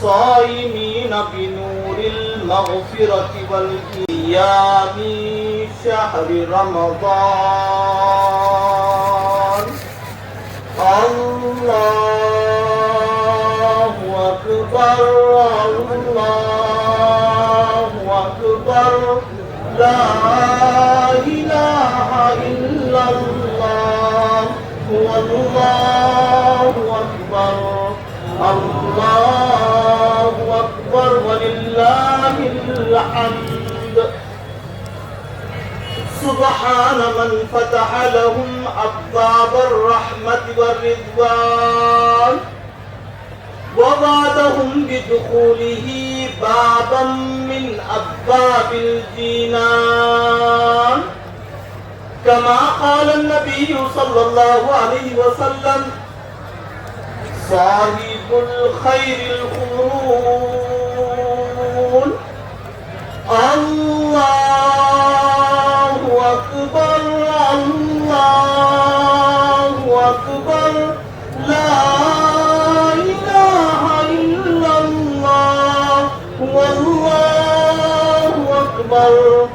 الصائمين بنور المغفرة والقيام شهر رمضان الله أكبر الله أكبر لا إله إلا الله والله أكبر الله أكبر ولله الحمد سبحان من فتح لهم أبواب الرحمة والرضوان ووعدهم بدخوله بابا من أبواب الجنان كما قال النبي صلى الله عليه وسلم صاحب الخير الخمول الله أكبر الله أكبر لا إله إلا الله والله أكبر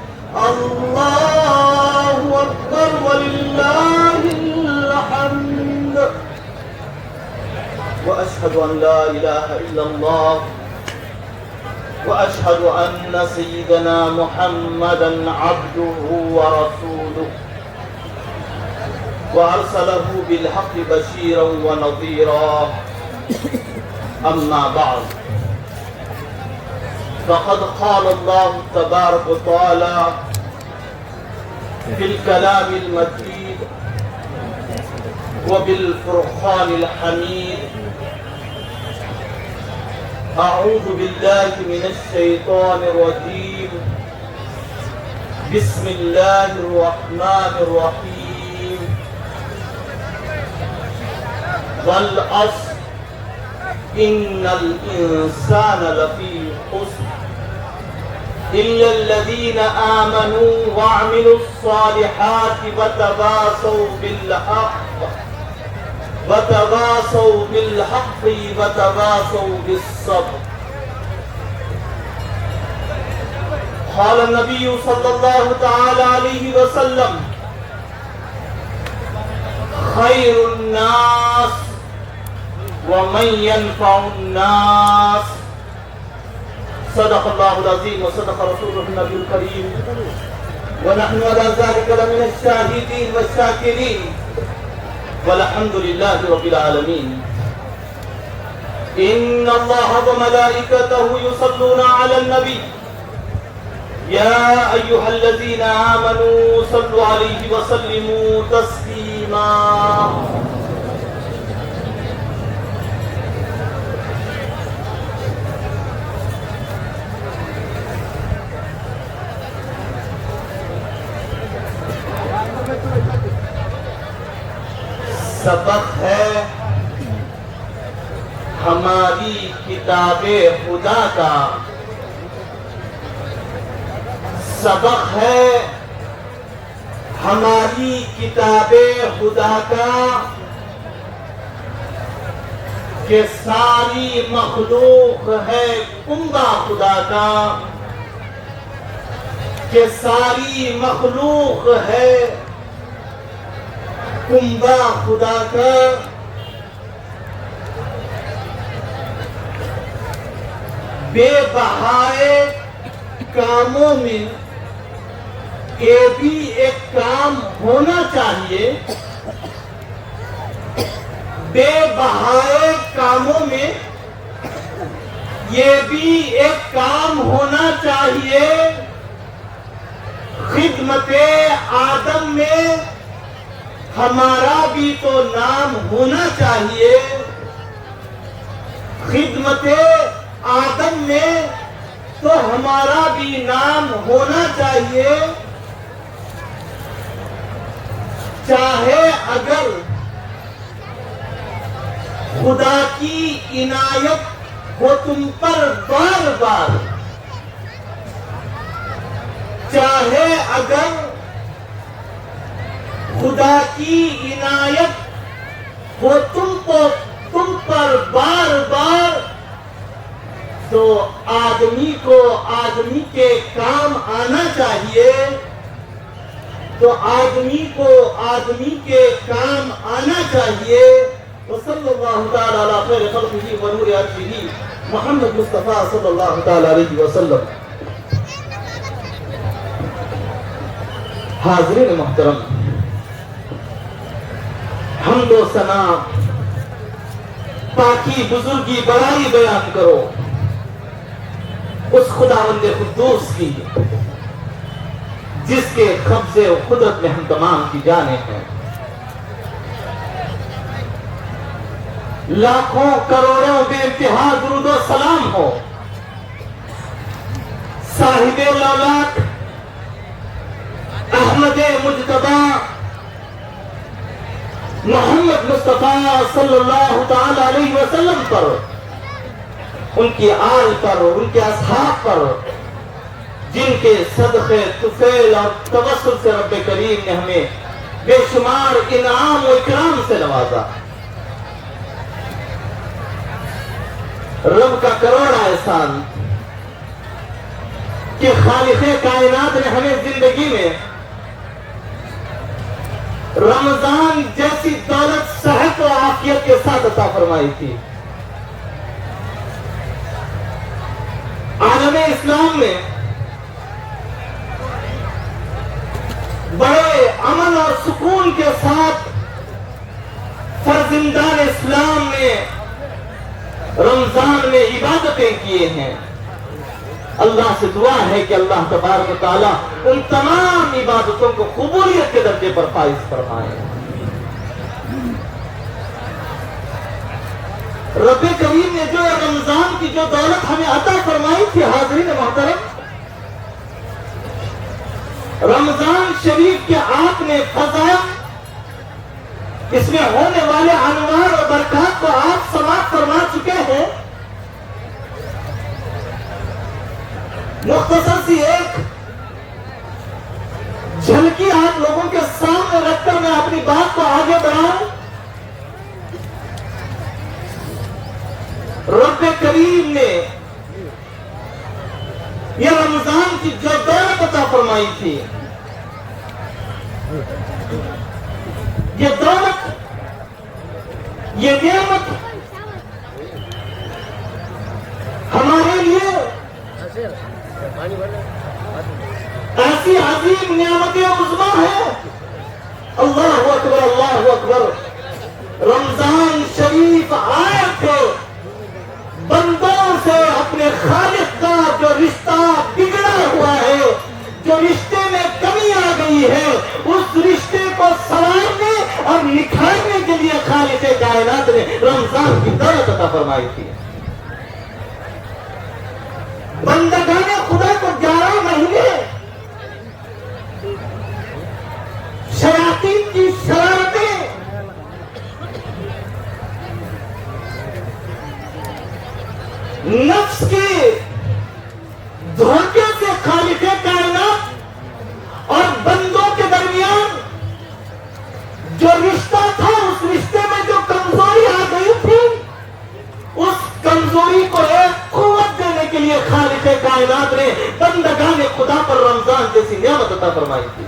الله أكبر ولله الحمد وأشهد أن لا إله إلا الله وأشهد أن سيدنا محمدا عبده ورسوله وأرسله بالحق بشيرا ونذيرا أما بعد فقد قال الله تبارك وتعالى في الكلام المجيد وبالفرقان الحميد أعوذ بالله من الشيطان الرجيم بسم الله الرحمن الرحيم والعصر إن الإنسان لفي خسر إلا الذين آمنوا وعملوا الصالحات وتواصوا بالحق وتواصوا بالحق وتواصوا بالصبر قال النبي صلى الله تعالى عليه وسلم خير الناس ومن ينفع الناس صدق الله العظيم وصدق رسوله النبي الكريم ونحن على ذلك لمن الشاهدين والشاكرين والحمد لله رب العالمين إن الله وملائكته يصلون على النبي يا أيها الذين آمنوا صلوا عليه وسلموا تسليما سبق ہے ہماری کتاب خدا کا سبق ہے ہماری کتاب خدا کا کہ ساری مخلوق ہے کنبہ خدا کا کہ ساری مخلوق ہے کنبہ خدا کا بے بہائے کاموں میں یہ بھی ایک کام ہونا چاہیے بے بہائے کاموں میں یہ بھی ایک کام ہونا چاہیے خدمت آدم میں ہمارا بھی تو نام ہونا چاہیے خدمت آدم میں تو ہمارا بھی نام ہونا چاہیے چاہے اگر خدا کی عنایت ہو تم پر بار بار چاہے اگر خدا کی عنایت ہو تم پر بار بار تو آدمی کو آدمی کے کام آنا چاہیے، تو آدمی کو آدمی کے کام آنا چاہیے۔ وصلی اللہ تعالی علی خیر خلقہ ونور عرشہ محمد مصطفیٰ صلی اللہ تعالی علیہ وسلم۔ حاضرین محترم، حمد و ثنا، پاکی، بزرگی، بڑائی بیان کرو اس خداوند قدوس کی جس کے قبضے و قدرت میں ہم تمام کی جانیں ہیں۔ لاکھوں کروڑوں بے انتہا درود و سلام ہو صاحب لولاک احمد مجتبی محمد مصطفیٰ صلی اللہ تعالی علیہ وسلم پر، ان کی آل پر، ان کے اصحاب پر، جن کے صدقے طفیل اور توسل سے رب کریم نے ہمیں بے شمار انعام و اکرام سے نوازا۔ رب کا کروڑا احسان کہ خالق کائنات نے ہمیں زندگی میں رمضان جیسی دولت صحت و عافیت کے ساتھ عطا فرمائی تھی۔ عالم اسلام میں بڑے امن اور سکون کے ساتھ فرزندان اسلام نے رمضان میں عبادتیں کیے ہیں۔ اللہ سے دعا ہے کہ اللہ تبارک و تعالیٰ ان تمام عبادتوں کو قبولیت کے درجے پر فائز فرمائے۔ رب کریم نے جو رمضان کی جو دولت ہمیں عطا فرمائی تھی، حاضرین محترم، رمضان شریف کے آپ نے فضائل، اس میں ہونے والے انوار اور برکات کو آپ سماعت فرما چکے ہیں۔ مختصر سی ایک جھلکی آپ لوگوں کے سامنے رکھ کر میں اپنی بات کو آگے بڑھاؤں۔ رب کریم نے یہ رمضان کی جو دولت عطا فرمائی تھی، یہ دولت، یہ نعمت ہمارے لیے ایسی عظیم نعمت عظمیٰ ہے۔ اللہ اکبر، اللہ اکبر۔ رمضان شریف آئے تھے بندوں سے اپنے خالق کا جو رشتہ بگڑا ہوا ہے، جو رشتے میں کمی آ گئی ہے، اس رشتے کو سنوارنے اور نکھارنے کے لیے خالق کائنات نے رمضان کی دولت عطا فرمائی تھی۔ بندگان خدا کو 11 مہینے شیاطین کی شرارتیں، نفس کے دھوکے سے خالق کائنات اور بندوں کے درمیان جو رشتہ تھا، اس رشتے میں جو کمزوری آ گئی تھی، اس کمزوری کو ایک قوت دینے کے لیے خالق کائنات نے بندگان خدا پر رمضان جیسی نعمت عطا فرمائی تھی۔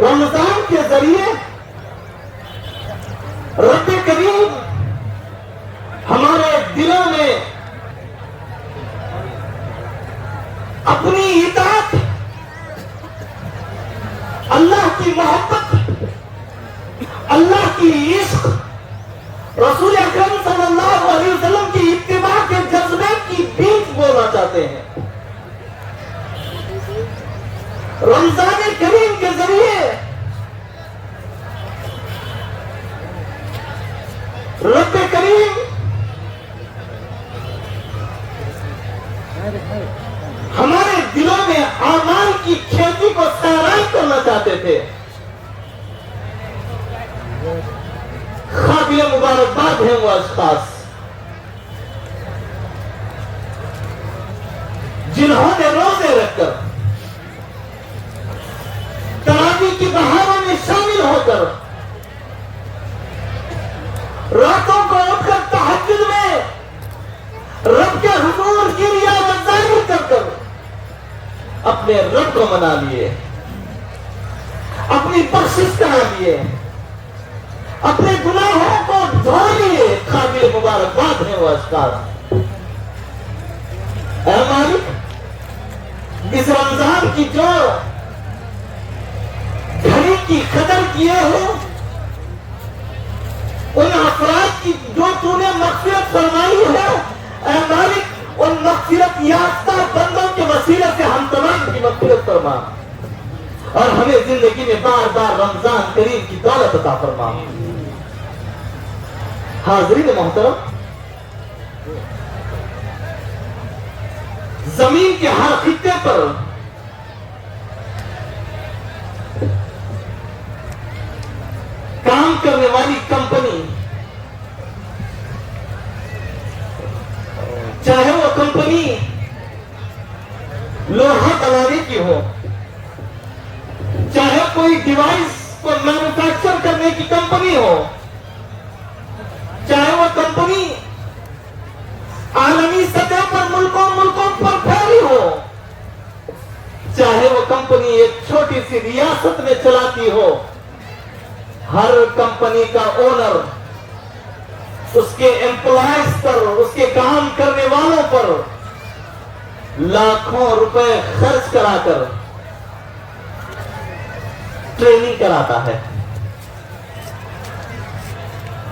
رمضان کے ذریعے رب کریم ہمارے دلوں میں اپنی اطاعت، اللہ کی محبت، اللہ کی عشق، رسول اکرم صلی اللہ علیہ وسلم کی اتباع کے جذبے کی بیج بونا چاہتے ہیں۔ رمضان کریم کے ذریعے رب کریم ہمارے دلوں میں اعمال کی کھیتی کو سیراب کرنا چاہتے تھے۔ قابل مبارکباد ہیں وہ اشخاص جنہوں نے روزے رکھ کر، تراویح کی بہاروں میں شامل ہو کر، راتوں حضور کی ریا برداری کر کر اپنے رب کو منا لیے، اپنی بخشش کرا لیے، اپنے گناہوں کو دھو لیے۔ قابل مبارکباد ہے وہ اشخاص۔ اے مالک، اس رمضان کی جو گھڑی کی قدر کیے ہو، ان افراد کی جو تو نے مغفرت فرمائی ہے، اے مالک ان مغفرت یافتہ بندوں کے وسیلے سے ہم تمام کی مغفرت فرما، اور ہمیں زندگی میں بار بار رمضان کریم کی دولت عطا فرما۔ حاضرین محترم، زمین کے ہر خطے پر کام کرنے والی کمپنی، چاہے وہ کمپنی لوہا بنانے کی ہو، چاہے کوئی ڈیوائس کو مینوفیکچر کرنے کی کمپنی ہو، چاہے وہ کمپنی عالمی سطح پر ملکوں پر پھیلی ہو، چاہے وہ کمپنی ایک چھوٹی سی ریاست میں چلاتی ہو، ہر کمپنی کا اونر اس کے امپلائیز پر، اس کے کام کرنے والوں پر لاکھوں روپے خرچ کرا کر ٹریننگ کراتا ہے،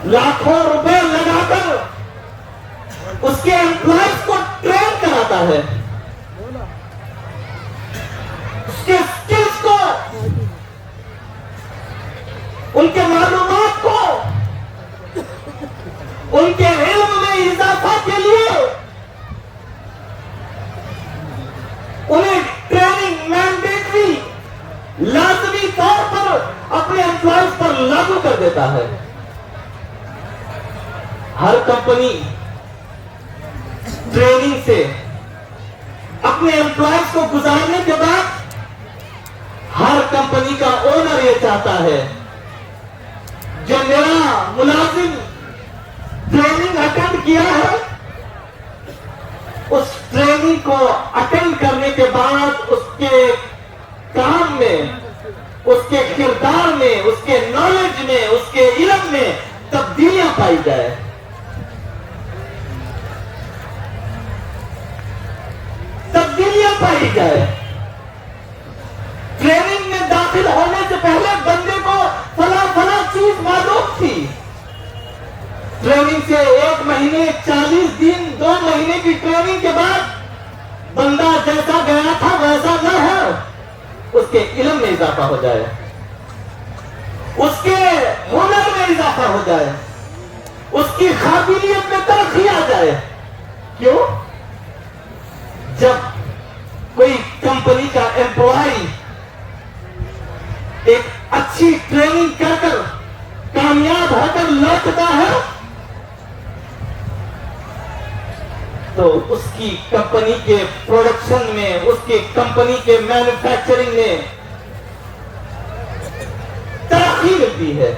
لاکھوں روپے لگا کر اس کے امپلائیز کو ٹرین کراتا ہے، اس کے اسکلز کو، ان کے معلومات کو، ان کے علم میں اضافہ کے لیے انہیں ٹریننگ مینڈیٹری لازمی طور پر اپنے امپلائیز پر لاگو کر دیتا ہے۔ ہر کمپنی ٹریننگ سے اپنے امپلائیز کو گزارنے کے بعد ہر کمپنی کا اونر یہ چاہتا ہے جو میرا ملازم ٹریننگ اٹینڈ کیا ہے، اس ٹریننگ کو اٹینڈ کرنے کے بعد اس کے کام میں، اس کے کردار میں، اس کے نالج میں، اس کے علم میں تبدیلیاں پائی جائے۔ تبدیلیاں پائی جائے۔ ٹریننگ میں داخل ہونے سے پہلے بندے کو فلاں چیز معلوم تھی، ٹریننگ سے 1 مہینے 40 دن 2 مہینے کی ٹریننگ کے بعد بندہ جیسا گیا تھا ویسا نہ ہو، اس کے علم میں اضافہ ہو جائے، اس کے ہنر میں اضافہ ہو جائے، اس کی قابلیت میں ترقی آ جائے۔ کیوں؟ جب کوئی کمپنی کا امپلائی ایک اچھی ٹریننگ کر کر کامیاب ہو کر لوٹتا ہے تو اس کی کمپنی کے پروڈکشن میں، اس کی کمپنی کے مینوفیکچرنگ میں ترقی ملتی ہے۔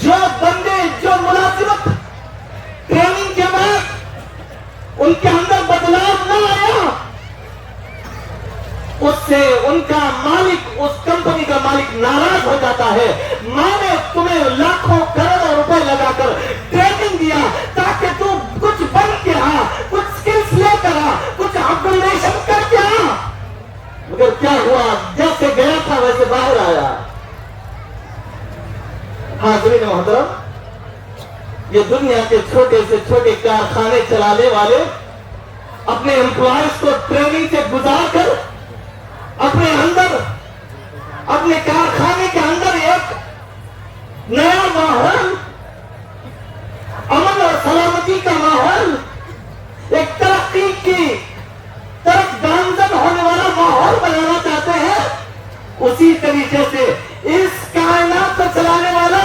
جو بندے، جو ملازمت ٹریننگ کے بعد ان کے اندر بدلاؤ نہ آیا، اس سے ان کا مالک، اس کمپنی کا مالک ناراض ہو جاتا ہے۔ میں نے تمہیں لاکھوں کروڑوں روپے لگا کر ٹریننگ دیا تاکہ تو کچھ بن کے آ، کچھ سکلز لے کر آ، کچھ اپگریڈیشن کر کے آ، مگر کیا ہوا؟ جیسے گیا تھا ویسے باہر آیا۔ حاضرین محترم، یہ دنیا کے چھوٹے سے چھوٹے کارخانے چلانے والے اپنے امپلائیز کو ٹریننگ سے گزار کر اپنے اندر، اپنے کارخانے کے اندر ایک نیا ماحول، امن اور سلامتی کا ماحول، ایک ترقی کی طرف گامزن ہونے والا ماحول بنانا چاہتے ہیں۔ اسی طریقے سے اس کائنات کو چلانے والا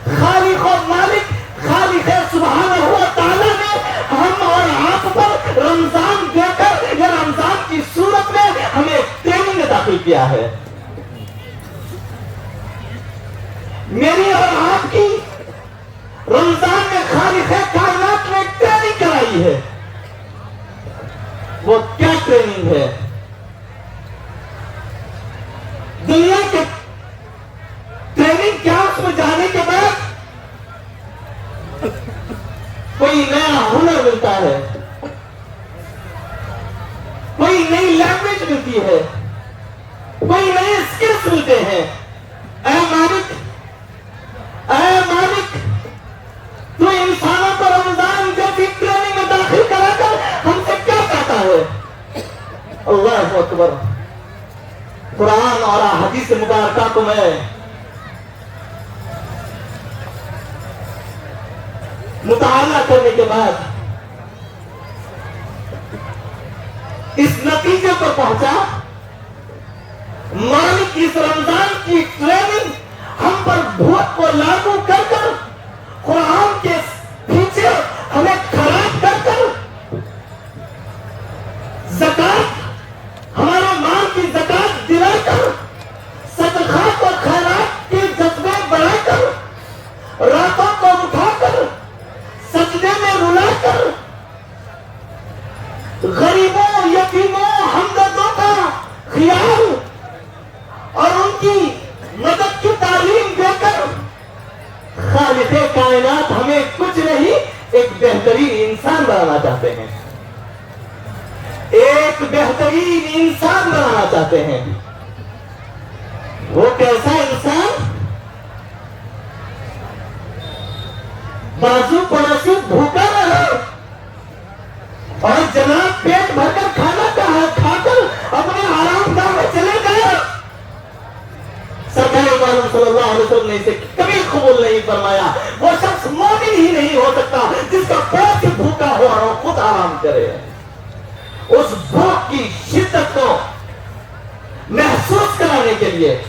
خالق و مالک، خالق سبحانہ و تعالی نے ہم اور آپ پر رمضان دے کر یا رمضان کی صورت میں ہمیں ٹریننگ میں داخل کیا ہے۔ میری اور آپ کی رمضان میں خالق کائنات نے ٹریننگ کرائی ٹریننگ ہے. دنیا کے ٹریننگ کیا اس میں جانے کے بعد کوئی نیا ہنر ملتا ہے, کوئی نئی لینگویج ملتی ہے, کوئی نئے اسکلس ملتے ہیں. اے مالک, اے مالک, تو انسانوں کو رمضان جیسی ٹریننگ میں داخل کرا کر ہم سے کیا کہتا ہے؟ اللہ اکبر. قرآن اور حدیث مبارکہ کو میں مطالعہ کرنے کے بعد اس نتیجے پر پہنچا, مالک اس رمضان کی ٹریننگ ہم پر بھوت کو لاگو کر کر, قرآن کے پیچھے ہمیں کھڑا کر کر, زکات, ہمارے مال کی زکات دلا کر, صدقات اور خیرات کے جذبے بڑھا کر, راتوں کو اٹھا کر سجدے میں رلا کر, غریبوں, یتیموں, ہمدردوں کا خیال اور ان کی مدد کی تعلیم دے کر خالق کائنات ہمیں کچھ نہیں ایک بہترین انسان بنانا چاہتے ہیں, ایک بہترین انسان بنانا چاہتے ہیں. وہ کیسا انسان؟ بازو پڑوسی بھوکا رہے اور جناب پیٹ بھر کر کھانا کھا کر اپنے آرام گاہ میں چلے گئے. سرکار معلوم صلی اللہ علیہ وسلم نے اسے کبھی قبول نہیں فرمایا. وہ شخص مومن ہی نہیں ہو سکتا جس کا پیٹ بھوکا ہو اور وہ خود آرام کرے. اس بھوک کی شدت کو محسوس کرانے کے لیے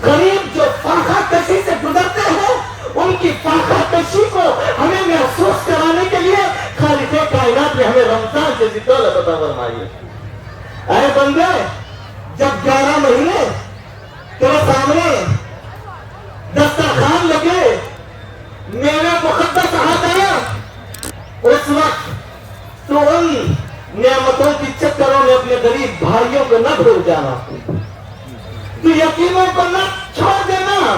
غریب جو فاقہ کشی سے گزرتے ہیں ان کی فاقہ کشی کو ہمیں محسوس کرانے کے لیے خالق کائنات نے ہمیں رمضان جیسی دولت عطا فرمائی ہے. اے بندے, جب 11 مہینے تیرے سامنے دسترخوان لگے, میرے مقدس ہاتھ آیا, اس وقت تو ان نعمتوں کی چکروں میں اپنے غریب بھائیوں کو نہ بھول جانا, تو یتیموں کو نہ چھوڑ دینا,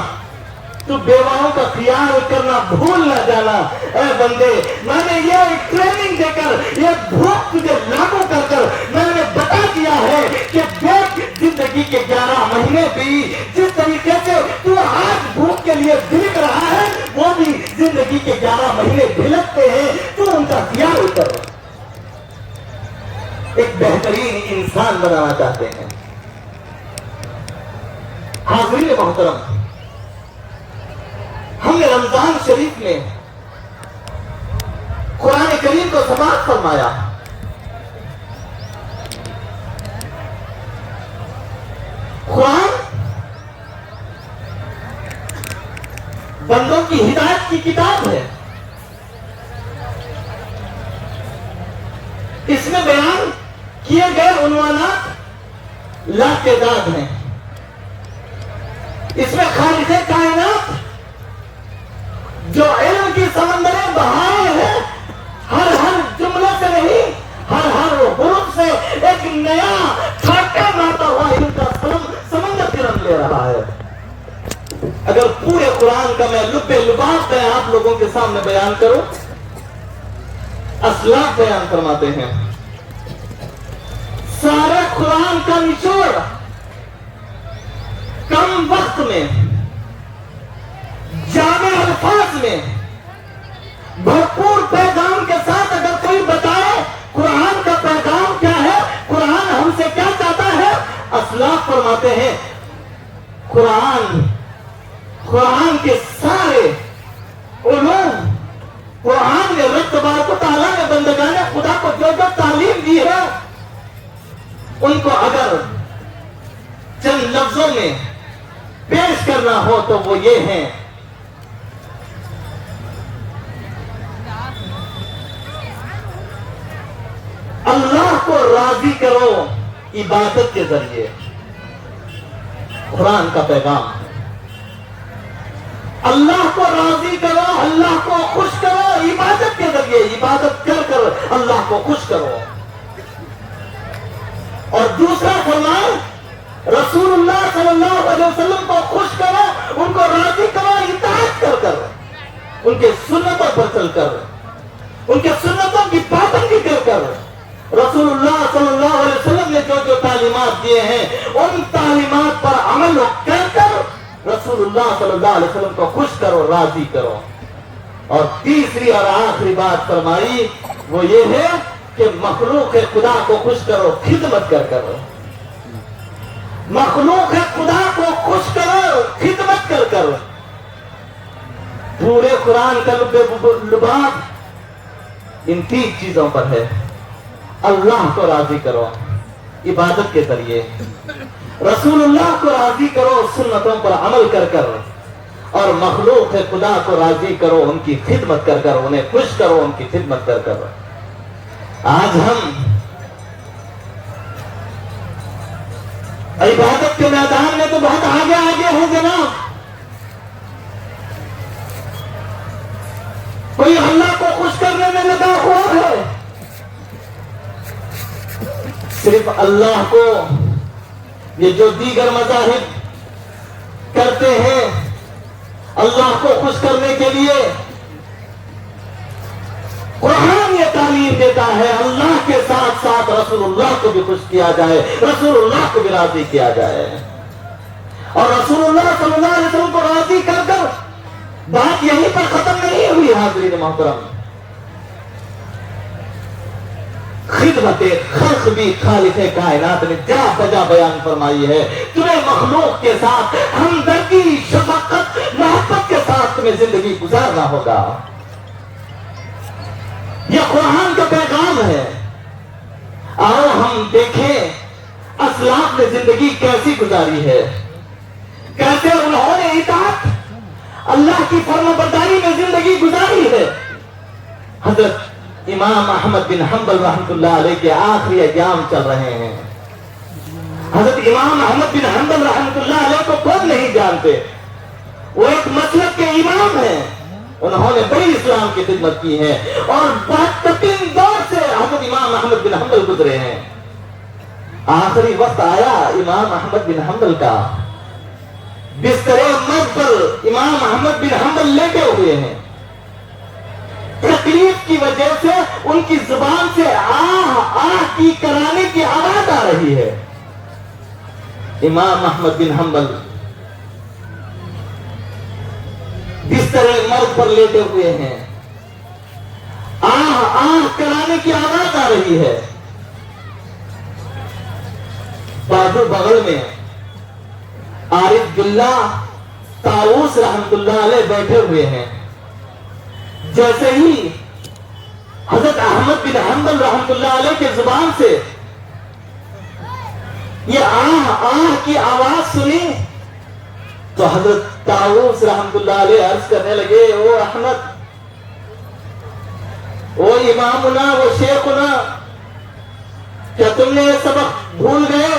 تو بیواؤں کا خیال کرنا بھول نہ جانا. اے بندے, میں نے یہ ٹریننگ دے کر, یہ بھوک تجھے لاگو کر کر میں نے بتا دیا ہے کہ دیکھ زندگی کے 11 مہینے بھی جس طریقے سے تو آج بھوک کے لیے بھلک رہا ہے وہ بھی زندگی کے 11 مہینے بھلکتے ہیں, تو ان کا خیال کر. ایک بہترین انسان بنانا چاہتے ہیں. حاضرین محترم, ہم نے رمضان شریف میں قرآن کریم کو سماعت فرمایا. قرآن بندوں کی ہدایت کی کتاب ہے. اس میں بیان کیے گئے عنوانات لاتعداد ہیں. اس میں خالق کائنات جو علم کی سمندریں بہائے ہیں, ہر جملے سے نہیں, ہر حرف سے ایک نیا چھاٹا مارتا ہوا علم کا سمندر کرم لے رہا ہے. اگر پورے قرآن کا میں لب لباب میں آپ لوگوں کے سامنے بیان کروں, اسلاف بیان فرماتے ہیں. سارے قرآن کا نچوڑ کم وقت میں, جامع الفاظ میں, بھرپور پیغام کے ساتھ اگر کوئی بتائے قرآن کا پیغام کیا ہے, قرآن ہم سے کیا چاہتا ہے, اسلاف فرماتے ہیں قرآن کے سارے علوم, قرآن نے رب تبارک و تعالیٰ نے بندگان خدا کو جو جو تعلیم دی ہے ان کو اگر چند لفظوں میں پیش کرنا ہو تو وہ یہ ہیں, اللہ کو راضی کرو عبادت کے ذریعے. قرآن کا پیغام, اللہ کو راضی کرو, اللہ کو خوش کرو عبادت کے ذریعے. عبادت کر کر اللہ کو خوش کرو. اور دوسرا فرمان رسول اللہ صلی اللہ علیہ وسلم کو خوش کرو، ان کو راضی کرو اطاعت کر کر، ان کے سنتوں پر چل کر، ان کے سنتوں کی پابندی کر کر۔ رسول اللہ صلی اللہ علیہ وسلم نے جو جو تعلیمات دیے ہیں ان تعلیمات پر عمل کر کر رسول اللہ صلی اللہ علیہ وسلم کو خوش کرو، راضی کرو۔ اور تیسری اور آخری بات فرمائی وہ یہ ہے کہ مخلوق خدا کو خوش کرو خدمت کر کر، مخلوق خدا کو خوش کرو خدمت کر کر۔ پورے قرآن کا لباب ان 3 چیزوں پر ہے۔ اللہ کو راضی کرو عبادت کے ذریعے، رسول اللہ کو راضی کرو سنتوں پر عمل کر کر، اور مخلوق خدا کو راضی کرو ان کی خدمت کر کر، انہیں خوش کرو ان کی خدمت کر کر۔ آج ہم عبادت کے میدان میں تو بہت آگے آگے ہیں جناب، کوئی اللہ کو خوش کرنے میں لگا ہوا ہے، صرف اللہ کو یہ جو دیگر مذاہب کرتے ہیں اللہ کو خوش کرنے کے لیے، قرآن یہ تعلیم دیتا ہے اللہ کے ساتھ ساتھ رسول اللہ کو بھی خوش کیا جائے، رسول اللہ کو بھی راضی کیا جائے۔ اور رسول اللہ صلی اللہ علیہ وسلم کو راضی کر کر بات یہیں پر ختم نہیں ہوئی حاضرین محترم، خدمت خلق بھی خالق کائنات نے جا بجا بیان فرمائی ہے۔ تمہیں مخلوق کے ساتھ ہمدردی، شفقت، محبت کے ساتھ تمہیں زندگی گزارنا ہوگا، یہ قرآن کا پیغام ہے۔ آؤ ہم دیکھیں اسلاف نے زندگی کیسی گزاری ہے، کیسے انہوں نے اطاعت اللہ کی فرمانبرداری میں زندگی گزاری ہے۔ حضرت امام احمد بن حنبل رحمۃ اللہ علیہ کے آخری ایام چل رہے ہیں۔ حضرت امام احمد بن حنبل رحمۃ اللہ علیہ کو کون نہیں جانتے، وہ ایک مسلک کے امام ہیں، انہوں نے بڑی اسلام کی خدمت کی ہے، اور بہت کٹھن دور سے حضرت امام احمد بن حنبل گزرے ہیں۔ آخری وقت آیا امام احمد بن حنبل کا، بستر مرگ پر امام احمد بن حنبل لیٹے ہوئے ہیں، تکلیف کی وجہ سے ان کی زبان سے آہ آہ کی کرانے کی آواز آ رہی ہے۔ امام احمد بن حنبل بستر مرگ پر لیٹے ہوئے ہیں، آہ آہ کرانے کی آواز آ رہی ہے۔ بازو بغل میں عارف باللہ طاؤوس رحمۃ اللہ علیہ بیٹھے ہوئے ہیں۔ جیسے ہی حضرت احمد بن حنبل رحمۃ اللہ علیہ کے زبان سے یہ آہ آہ کی آواز سنی تو حضرت طاؤوس رحمۃ اللہ علیہ عرض کرنے لگے، او احمد، او امامنا، وہ شیخنا، کیا تم نے یہ سبق بھول گئے؟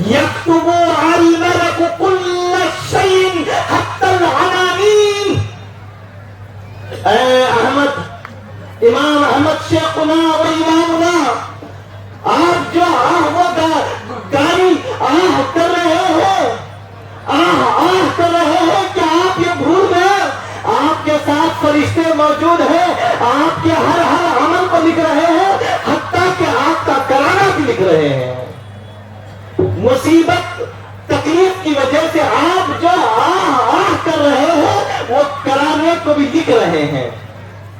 یکتب الملک کل شیء حتی العنانین۔ اے احمد، امام احمد شیخنا و امامنا، آپ جو آہ و گاری آہ کر رہے ہیں، آہ کر رہے ہیں، کیا آپ یہ بھول گئے آپ کے ساتھ فرشتے موجود ہیں، آپ کے ہر عمل کو لکھ رہے ہیں، حتیٰ کہ آپ کا کرانا بھی لکھ رہے ہیں۔ مصیبت تکلیف کی وجہ سے آپ جو آہ کر رہے ہیں وہ کرانے کو بھی لکھ رہے ہیں۔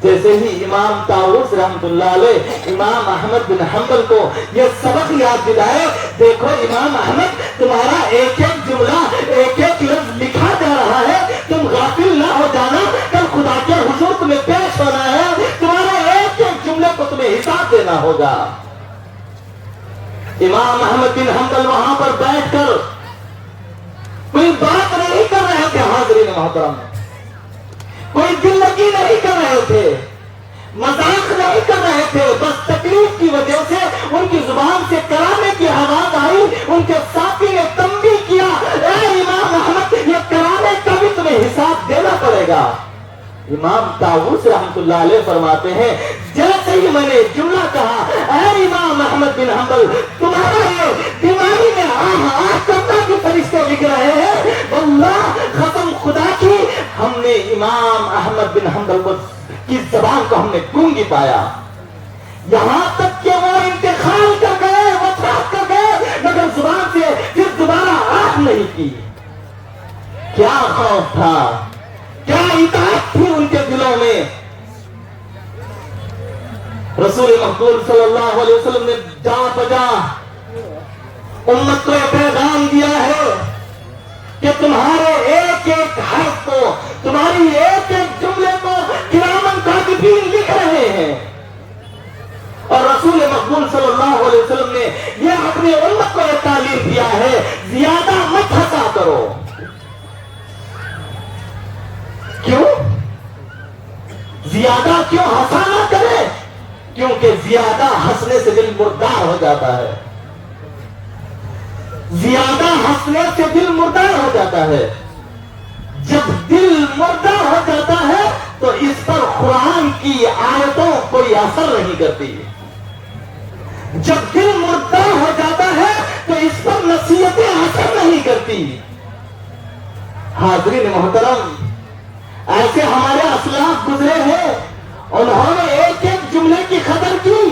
جیسے ہی امام طاؤوس رحمۃ اللہ علیہ امام احمد بن حنبل کو یہ سبق یاد دلائے، دیکھو امام احمد، تمہارا ایک ایک جملہ، ایک ایک لفظ لکھا جا رہا ہے، تم غافل نہ ہو جانا، کل خدا کے حضور تمہیں پیش ہونا ہے، تمہارے ایک ایک جملے کو تمہیں حساب دینا ہوگا۔ امام احمد بن حنبل وہاں پر بیٹھ کر کوئی بات نہیں کر رہے تھے، حاضرین محترم، کوئی دل لگی نہیں کر رہے تھے، مذاق نہیں کر رہے تھے، بس تکلیف کی وجہ سے ان کی زبان سے کرانے کی آواز آئی، ان کے ساتھی نے تنبیہ کیا، اے امام احمد، یہ کرانے کا بھی تمہیں حساب دینا پڑے گا۔ امام طاووس رحمۃ اللہ علیہ فرماتے ہیں جیسے ہی میں نے جملہ کہا اے امام احمد بن حنبل تمہارا یہ دیواری میں آہ کرتا کہ فرشتے لکھ رہے ہیں، واللہ قسم خدا کی ہم نے امام احمد بن حنبل کی زبان کو ہم نے گونگی پایا، یہاں تک کہ وہ انتقال کر گئے، وفات کر گئے، مگر زبان سے پھر دوبارہ آہ نہیں کی۔ کیا خوف تھا، کیا اطاعت تھی ان کے دلوں میں۔ رسول مقبول صلی اللہ علیہ وسلم نے جہاں بجا امت کو یہ پیغام دیا ہے کہ تمہارے ایک ایک حرف کو، تمہاری ایک ایک جملے کو کرامن کاتبین لکھ رہے ہیں، اور رسول مقبول صلی اللہ علیہ وسلم نے یہ اپنی امت کو یہ تعلیم دیا ہے زیادہ مت ہنسا کرو۔ کیوں زیادہ کیوں ہنسا نہ کرے؟ کیونکہ زیادہ ہنسنے سے دل مردار ہو جاتا ہے، زیادہ ہنسنے سے دل مردار ہو جاتا ہے۔ جب دل مردار ہو جاتا ہے تو اس پر قرآن کی آیتوں کوئی اثر نہیں کرتی، جب دل مردار ہو جاتا ہے تو اس پر نصیحتیں اثر نہیں کرتی۔ حاضرین محترم، ایسے ہمارے اسلاف گزرے ہیں، انہوں نے ایک ایک جملے کی قدر کی۔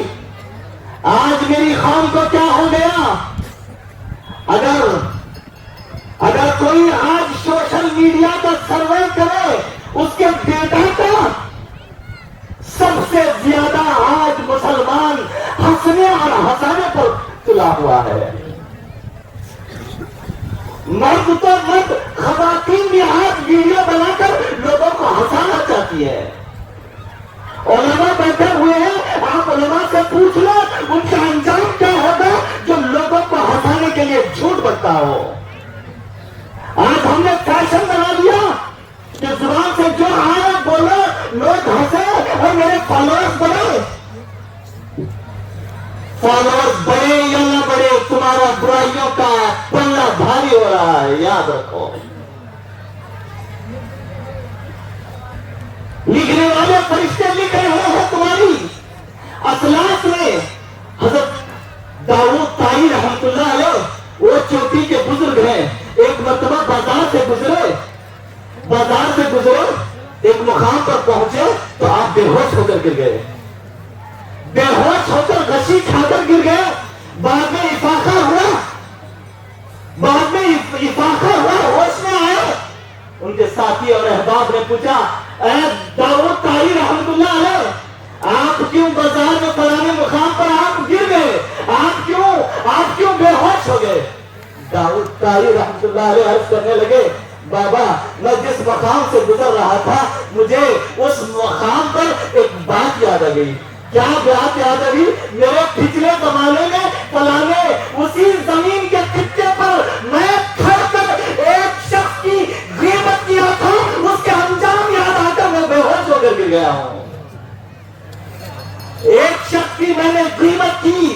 آج میری قوم کو کیا ہو گیا؟ اگر کوئی آج سوشل میڈیا کا سروے کرے اس کے ڈیٹا کا، سب سے زیادہ آج مسلمان ہنسنے اور ہنسانے پر تلا ہوا ہے۔ مرد تو مرد، خواتین بھی آج ویڈیو بنا کر لوگوں کو ہنسانا چاہتی ہے۔ علماء بیٹھے ہوئے ہیں، آپ علماء سے پوچھ لو ان کا انجام کیا ہوگا جو لوگوں کو ہنسانے کے لیے جھوٹ بکتا ہو۔ آج ہم نے فیشن بنا لیا کہ زبان سے جو آئے بولو، لوگ ہنسے اور میرے فالوورز بڑھے۔ فالوورز بڑھے یا نہ بڑھے، تمہارا برائیوں کا پلہ بھاری ہو رہا ہے، یاد رکھو۔ لکھنے والے فرشتے لکھ رہے ہیں تمہاری اسلاف میں۔ حضرت داؤد طائی رحمۃ اللہ علیہ وہ چوٹی کے بزرگ ہیں، ایک مرتبہ بازار سے گزرے، ایک مقام پر پہنچے تو آپ بے ہوش ہو کر گر گئے، بے ہوش ہو کر غشی کھا کر گر گئے۔ بعد میں افاقہ ہوا، ہوش میں آئے۔ ان کے ساتھی اور احباب نے پوچھا اے داؤد طائی رحمۃ اللہ علیہ، آپ کیوں بازار میں فلانے مقام پر آپ گر گئے، آپ کیوں بے ہوش ہو گئے؟ داؤد طائی رحمۃ اللہ علیہ عرض کرنے لگے بابا میں جس مقام سے گزر رہا تھا مجھے اس مقام پر ایک بات یاد آ گئی۔ کیا بات یاد آ گئی؟ میرے پچھلے زمانے میں فلانے اسی زمین کے خطے پر میں کھڑ کر ایک شخص کی غیبت کیا تھا، اس کے انجام یاد آ کر میں بے ہوش ہو کر گر گیا ہوں۔ ایک شخص کی میں نے غیبت کی،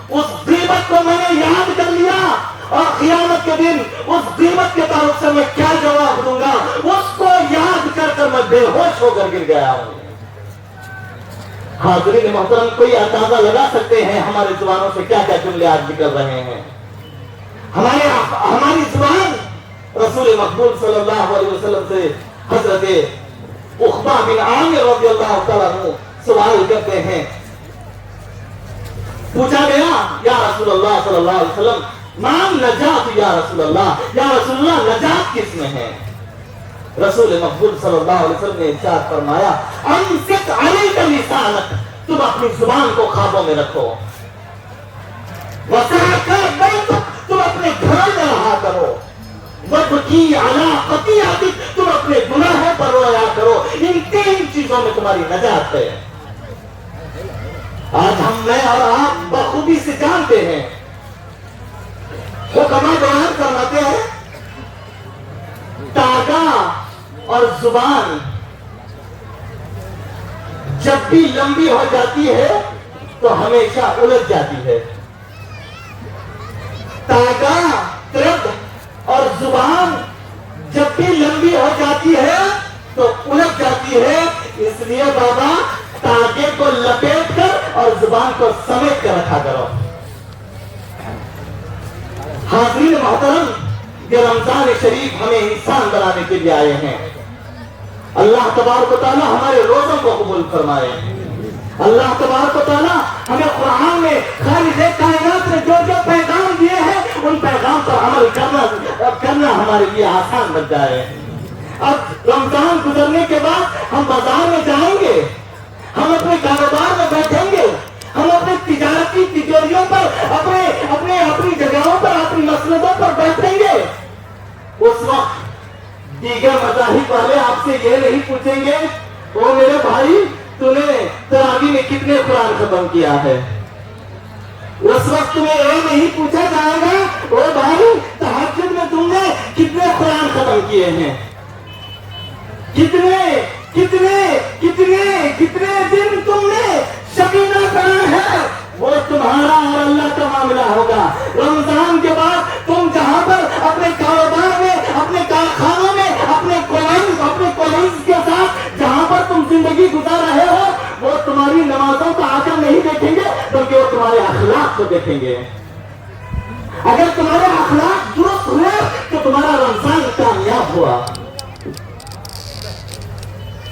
اس غیبت کو میں نے یاد کر لیا، اور قیامت کے دن اس غیبت کے تعلق سے میں کیا جواب دوں گا اس کو یاد کر کر میں بے ہوش ہو کر گر گیا ہوں۔ حاضرین محترم، کوئی اندازہ لگا سکتے ہیں ہماری زبانوں سے کیا کیا جملے آج نکل رہے ہیں؟ ہماری زبان رسول مقبول صلی اللہ علیہ وسلم سے حضرت عقبہ بن عامر رضی اللہ تعالیٰ عنہ سوال کرتے ہیں۔ پوچھا گیا یا رسول اللہ صلی اللہ علیہ وسلم مان نجات، یا رسول اللہ نجات کس میں ہے؟ رسول مقبول صلی اللہ علیہ وسلم نے ارشاد فرمایا امسک علیک لسانک، تم اپنی زبان کو قابو میں رکھو، وسعک بیتک، تم اپنے گھر میں رہا کرو، وابکی علی خطیئتک، تم اپنے گناہوں پر رویا کرو۔ ان تین چیزوں میں تمہاری نجات ہے۔ آج میں اور آپ بخوبی سے جانتے ہیں، حکماء بیان فرماتے ہیں تاگا اور زبان جب بھی لمبی ہو جاتی ہے تو ہمیشہ الجھ جاتی ہے۔ تاگا ترد اور زبان جب بھی لمبی ہو جاتی ہے تو الجھ جاتی ہے۔ اس لیے بابا تاکے کو لپیٹ کر اور زبان کو سمیٹ کر رکھا کرو. حاضرین محترم، یہ رمضان شریف ہمیں انسان بنانے کے لیے آئے ہیں. اللہ تبارک و تعالیٰ ہمارے روزوں کو قبول فرمائے. اللہ تبارک و تعالیٰ ہمیں قرآن میں خالق کائنات نے جو جو پیغام دیے ہیں ان پیغام پر عمل کرنا ہمارے لیے آسان بن جائے. اب رمضان گزرنے کے بعد ہم بازار میں جائیں گے، ہم اپنے کاروبار میں بیٹھیں گے، ہم اپنے تجارتی تجوریوں پر اپنی جگہوں پر اپنی مسندوں پر بیٹھیں گے. اس وقت دیگر مذاہب والے آپ سے یہ نہیں پوچھیں گے او میرے بھائی تو نے تراویح میں کتنے قرآن ختم کیا ہے. اس وقت تمہیں یہ نہیں پوچھا جائے گا او بھائی تہجد میں تم نے کتنے قرآن ختم کیے ہیں، کتنے دن تم نے شبینہ پڑھا ہے. وہ تمہارا اور اللہ کا معاملہ ہوگا. رمضان کے بعد تم جہاں پر اپنے کاروبار میں، اپنے کارخانوں میں، اپنے کالج کے ساتھ جہاں پر تم زندگی گزار رہے ہو وہ تمہاری نمازوں کو آ کر نہیں دیکھیں گے بلکہ وہ تمہارے اخلاق کو دیکھیں گے. اگر تمہارے اخلاق درست ہوئے تو تمہارا رمضان کامیاب ہوا.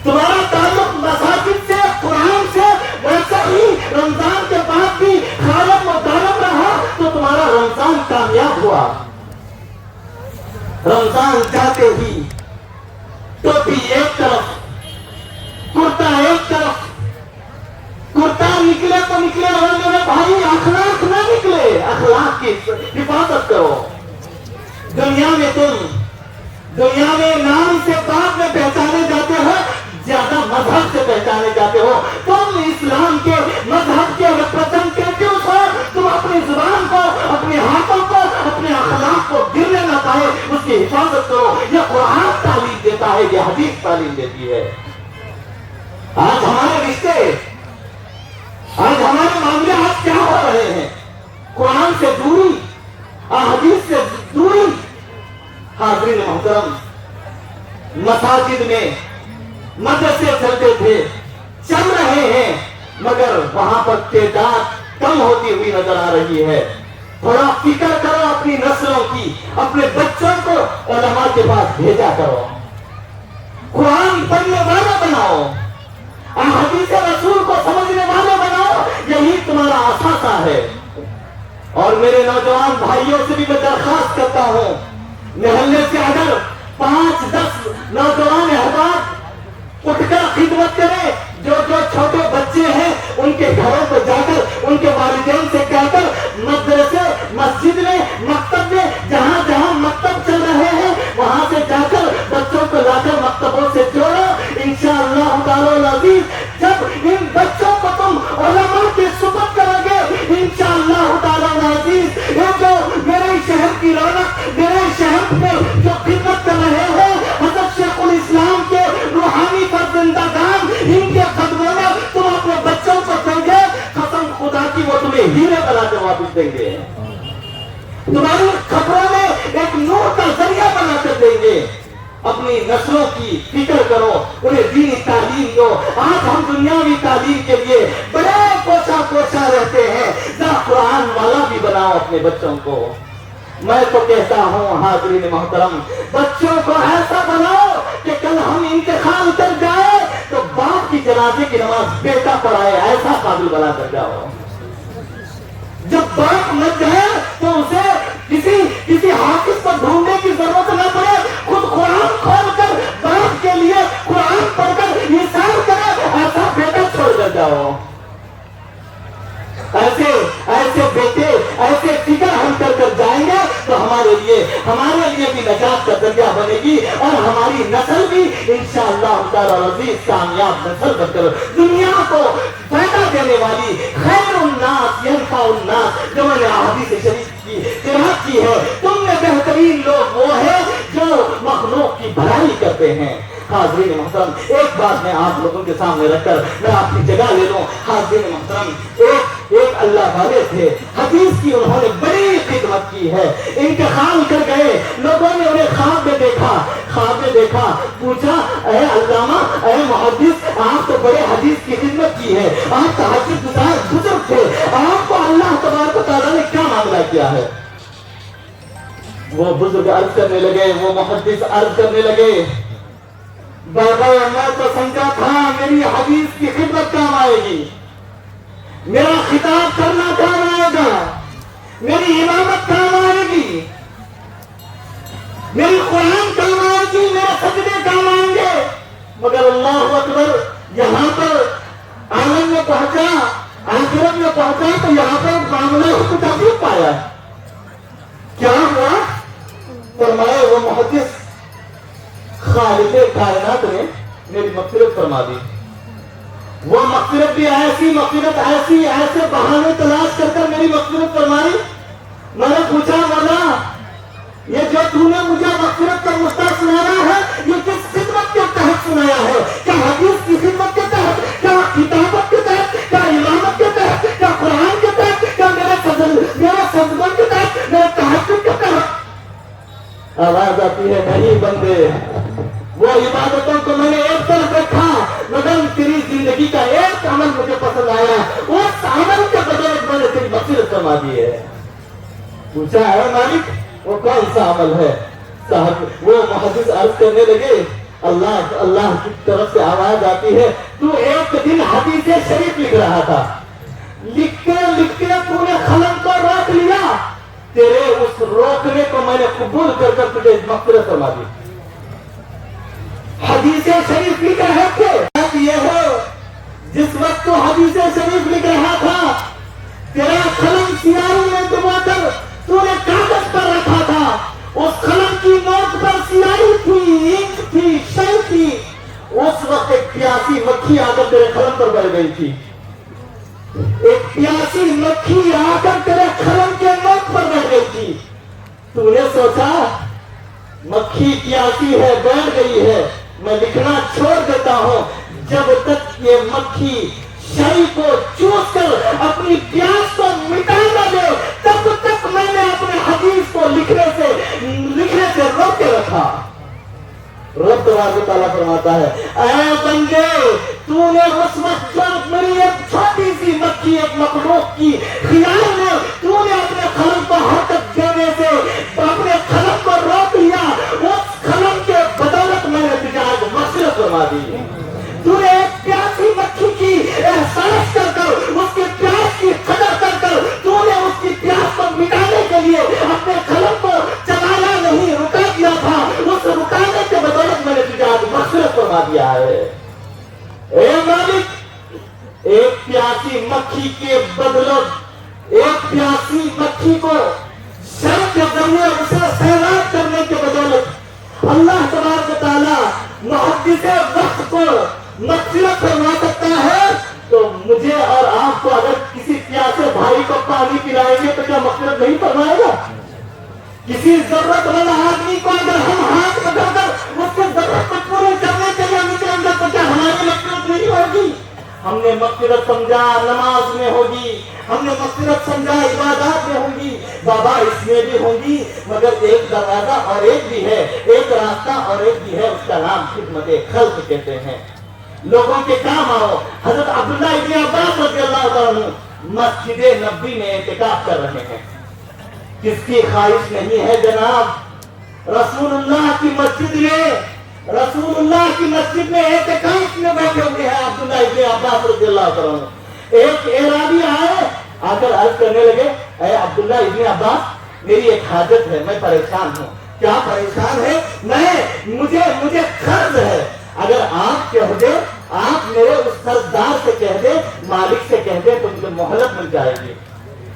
تمہارا تعلق مساجد سے، قرآن سے ویسا ہی رمضان کے بعد بھی خالق و دارم رہا تو تمہارا رمضان کامیاب ہوا. رمضان جاتے ہی ٹوپی ایک طرف، کرتا ایک طرف، کرتا نکلے تو نکلے اور میرے بھائی اخلاق نہ نکلے. اخلاق کی حفاظت کرو. دنیا میں نام سے بعد میں پہچانے جاتے ہو، زیادہ مذہب سے پہچانے جاتے ہو. تم اسلام کے مذہب کے ریپرزنٹیٹیوز ہو. تم اپنی زبان کو، اپنے ہاتھوں کو، اپنے اخلاق کو گرنے نہ پائے اس کی حفاظت کرو. یہ قرآن تعلیم دیتا ہے، یہ حدیث تعلیم دیتی ہے. آج ہمارے رشتے، آج ہمارے معاملات کیا ہو رہے ہیں؟ قرآن سے دوری، حدیث سے دوری. حاضرین محترم، مساجد میں مدرسے چلتے تھے، چل رہے ہیں، مگر وہاں پر تعداد کم ہوتی ہوئی نظر آ رہی ہے. تھوڑا فکر کرو اپنی نسلوں کی. اپنے بچوں کو علماء کے پاس بھیجا کرو. قرآن پڑھنے والا بناؤ، حدیث رسول کو سمجھنے والا بناؤ. یہی تمہارا اثاثہ ہے. اور میرے نوجوان بھائیوں سے بھی میں درخواست کرتا ہوں، محلے سے اگر 5-10 نوجوان احباب اٹھ کر خدمت کریں، جو چھوٹے بچے ہیں ان کے گھروں کو جا کر ان کے والدین سے کہہ کر مدرسے، مسجد میں، مکتب میں، جہاں جہاں مکتب چل رہے ہیں وہاں سے جا کر بچوں کو لا کر مکتبوں سے جوڑو. انشاءاللہ تعالی العزیز جب ان بچوں کو تم علماء کے سپرد کرو گے انشاءاللہ تعالی العزیز، یہ جو میرے شہر کی رونق، میرے شہر میں جو خدمت کر رہے ہیں حضرت شیخ الاسلام کے روحانی فرزندگان، ان کے قدموں میں تم اپنے بچوں کو دیں گے، قسم خدا کی وہ تمہیں ہیرے بنا کر واپس دیں گے. تمہاری خبروں میں ایک نور کا ذریعہ بنا کر دیں گے. اپنی نسلوں کی فکر کرو، انہیں دینی تعلیم دو. آج ہم دنیاوی تعلیم کے لیے بڑے کوشاں رہتے ہیں، ذرا قرآن والا بھی بناؤ اپنے بچوں کو. میں تو کہتا ہوں حاضرین محترم، بچوں کو ایسا بناؤ کہ کل ہم انتقال کر جائے تو باپ کی جنازے کی نماز بیٹا پڑھائے، ایسا قابل بنا کر جاؤ. جب باپ مر جائے تو اسے کسی حافظ کو ڈھونڈنے کی ضرورت نہ پڑے، خود قرآن کھول کر باپ کے لیے قرآن پڑھ کر نثار کرے، ایسا بیٹا چھوڑ کر جاؤ. ایسے بیٹے، ایسے فکر ہم کر جائیں گے تو ہمارے لیے بھی نجات کا ذریعہ بنے گی اور ہماری نسل بھی انشاءاللہ تعالی العزیز کامیاب نسل بن کر دنیا کو فائدہ دینے والی خیر الناس ینفع الناس، جو میں نے حدیث شریف کی قرأت کی ہے. تم میں بہترین لوگ وہ ہیں جو مخلوق کی بھلائی کرتے کرتے ہیں۔ حاضرین محترم، ایک بات میں آپ لوگوں کے سامنے رکھ کر میں آپ کی جگہ لے لوں۔ حاضرین محترم، ایک اللہ والے تھے، حدیث کی انہوں نے بڑی خدمت کی ہے، انتقال کر گئے، لوگوں نے انہیں خواب میں دیکھا، پوچھا اے علامہ، اے محدث، آپ تو بڑے حدیث کی خدمت کی ہے، آپ تہجد گزار بزرگ تھے، آپ کو اللہ تبارک و تعالیٰ نے کیا معاملہ کیا ہے؟ وہ بزرگ عرض کرنے لگے، وہ محدث عرض کرنے لگے، بابا میں تو سمجھا تھا میری حدیث کی خدمت کام آئے گی، میرا خطاب کرنا کام آئے گا، میری امامت کام آئے گی، میری قرآن کام آئے گی، میرے سجدے کام آئیں گے، مگر اللہ اکبر، یہاں پر عالم میں پہنچا، آخرت میں پہنچا تو یہاں پر معاملہ کچھ عجیب پایا۔ کیا ہوا؟ فرمایا وہ محدث، خالق کائنات نے میری مغفرت فرما دی، وہ مغفرت بھی ایسے بہانے تلاش کر میری مغفرت فرمائی۔ میں نے پوچھا مولا، یہ جو تو نے مجھے مغفرت کا مستر سنایا ہے، یہ کس خدمت کے تحت سنایا ہے؟ کیا حدیث کی خدمت کے تحت، کیا کتابت کے تحت، کیا امامت کے تحت، کیا قرآن کے تحت، کیا میرے سجدوں کے تحت، میرے تہجد کے تحت؟ آواز آتی ہے، نہیں بندے، وہ عبادتوں کو میں نے ایک طرف رکھا، مگر تیری زندگی کا ایک عمل مجھے پسند آیا، اس عمل کے بدولت میں نے تیری مغفرت فرما دی ہے۔ پوچھا ہے مالک وہ کون سا عمل ہے؟ صاحب وہ محدث عرض کرنے لگے، اللہ کی طرف سے آواز آتی ہے، تو ایک دن حدیث شریف لکھ رہا تھا، لکھتے تو نے قلم کو روک لیا، تیرے اس روکنے کو میں نے قبول کر تجھے مغفرت فرما دی۔ حدیث شریف لکھ رہے تھے، یہ ہو جس وقت تو حدیث شریف لکھ رہا تھا، تیرا قلم سیاہی میں ڈبا کر تو نے کاغذ پر رکھا تھا، اس قلم کی نوک پر سیاہی تھی، انک تھی، شے تھی، اس وقت ایک پیاسی مکھی آ کر تیرے قلم پر بیٹھ گئی تھی، ایک پیاسی مکھی آ کر تیرے قلم کے نوک پر بیٹھ گئی تھی، تو نے سوچا مکھی پیاسی ہے، بیٹھ گئی ہے، میں لکھنا چھوڑ دیتا ہوں، جب تک یہ مکھی شاہی کو چوس کر اپنی پیاس کو مٹا نہ دے تب تک میں نے اپنے حدیث کو لکھنے سے روک کے رکھا۔ رب تبارک و تعالیٰ فرماتا ہے، اے بندے، تو نے اس وقت جب میری ایک چھوٹی سی مکھی، ایک مخلوق کی خیال میں تو نے اپنے قلم کو حرکت دینے سے اپنے قلم کو روک لیا، اس قلم کے بدولت میں نے تجھے آج مغفرت فرما دی۔ تو نے ایک پیاسی مکھی کی احساس کر اس کی پیاس کی قدر کر تو نے اس کی پیاس کو مٹانے کے لیے اپنے قلم کو چلایا نہیں، رکا دیا تھا، اس رکانے کے بدولت میں نے تجھے آج مغفرت فرما دیا ہے۔ اے مالک، ایک پیاسی مکھی کے بدولت، ایک پیاسی مکھی کو شر کے ذریعے اسے سیراب کرنے کے بدولت اللہ تبارک و تعالیٰ محدث وقت کو مغفرت فرما سکتا ہے، تو مجھے اور آپ کو اگر کسی پیاسے بھائی کو پانی پلائیں گے تو کیا مغفرت نہیں فرمائے گا؟ کسی ضرورت مند آدمی کو اگر ہم ہاتھ پکڑ کر اس کی ضرورت کو پوری کرنے کے لیے نکلیں گے تو کیا ہماری مغفرت نہیں ہوگی؟ ہم نے مغفرت سمجھا نماز میں ہوگی، ہم نے مغفرت سمجھا عبادات میں ہوگی، بابا اس میں بھی ہوگی، مگر ایک دروازہ اور ایک بھی ہے، ایک راستہ اور ایک بھی ہے، اس کا نام خدمت خلق کہتے ہیں۔ لوگوں کے کام آؤ۔ حضرت عبداللہ ابن عباس رضی اللہ عنہ مسجد نبوی میں اعتکاف کر رہے ہیں، کس کی خواہش نہیں ہے جناب؟ رسول اللہ کی مسجد میں اعتکاف میں بیٹھے ہوئے ہیں عبداللہ ابن عباس رضی اللہ عنہ۔ ایک اعرابی آئے، آ کر عرض کرنے لگے، اے عبداللہ ابن عباس، میری ایک حاجت ہے، میں پریشان ہوں۔ کیا پریشان ہے؟ مجھے قرض ہے، اگر آپ کہہ دیں، آپ میرے اس قرضدار سے کہہ دیں، مالک سے کہہ دیں تو مجھے مہلت مل جائے گی،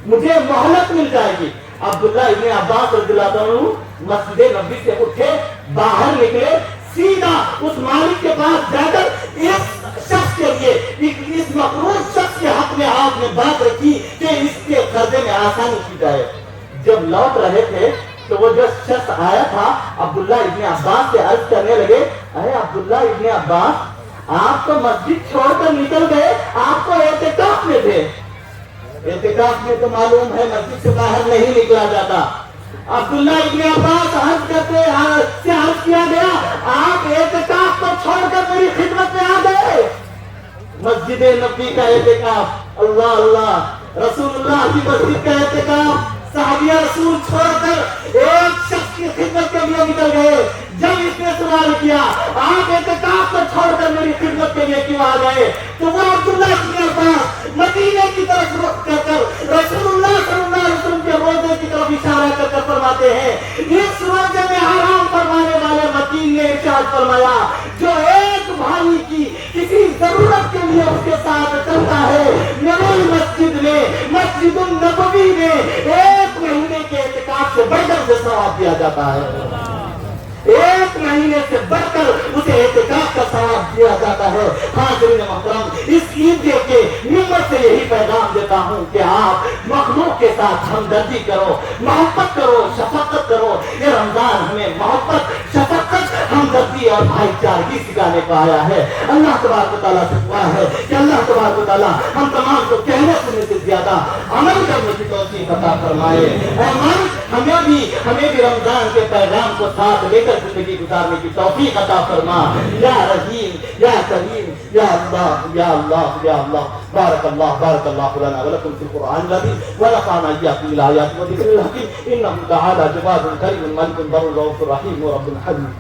مجھے مہلت مل جائے گی۔ عبداللہ ابن عباس رضی اللہ عنہ مسجد نبوی سے اٹھے، باہر نکلے، سیدھا اس مالک کے پاس جا کر اس شخص کے لیے، اس مقروض شخص کے حق میں آپ نے بات رکھی کہ اس کے قرضے میں آسانی کی جائے۔ جب لوٹ رہے تھے تو وہ جو شخص آیا تھا عبداللہ ابن عباس سے عرض کرنے لگے، اے عبداللہ ابن عباس، آپ تو مسجد چھوڑ کر نکل گئے، آپ تو اعتکاف میں تھے۔ اعتکاف میں تو معلوم ہے مسجد سے باہر نہیں نکلا جاتا۔ عبداللہ ابن عباس عرض کرتے سے عرض کیا گیا، آپ اعتکاف کو چھوڑ کر میری خدمت میں آ گئے۔ مسجد نبی کا اعتکاف، اللہ اللہ، رسول اللہ کی مسجد کا اعتکاف، صحابیہ رسول چھوڑ کر ایک شخص کی خدمت کے لیے نکل گئے۔ جب اس نے سوال کیا آپ اعتکاف کو چھوڑ کر میری خدمت کے لیے کیوں آ گئے، تو وہ عبداللہ ابن عباس مدینے کی طرف رخ کر رسول اللہ صلی اللہ علیہ وسلم کے روضے کی طرف اشارہ کر فرماتے ہیں، اس روضے میں آرام فرمانے والے متین نے ارشاد فرمایا، جو ایک بھائی کی کسی ضرورت کے لیے اس کے ساتھ چلتا ہے، میری مسجد میں، مسجد النبوی میں ایک مہینے کے اعتکاف سے بڑھ کر سے ثواب دیا جاتا ہے۔ ایک مہینے سے بڑھ کر اسے اعتکاف کا ثواب دیا جاتا ہے۔ حاضرین محترم، اس عید کے ممبر سے یہی پیغام دیتا ہوں کہ آپ مخلوق کے ساتھ ہمدردی کرو، محبت کرو، شفقت کرو۔ یہ رمضان ہمیں محبت، شفقت، ہمدردی اور بھائی چارگی سکھانے کو آیا ہے۔ اللہ تبارک و تعالیٰ سے دعا ہے کہ اللہ تبارک و تعالیٰ ہم تمام کو کہنے سننے سے زیادہ عمل کرنے کی توفیق عطا فرمائے۔ اے مالک، ہمیں بھی رمضان کے پیغام کو ساتھ لے کر زندگی گزارنے کی توفیق عطا فرما، یا رحیم یا کریم یا اللہ یا اللہ یا اللہ۔ بارک اللہ لنا ولکم فی القرآن العظیم ونفعنا ایاکم بالآیات والذکر الحکیم، انہ تعالی جواد کریم ملک بر رؤوف رحیم رب حلیم۔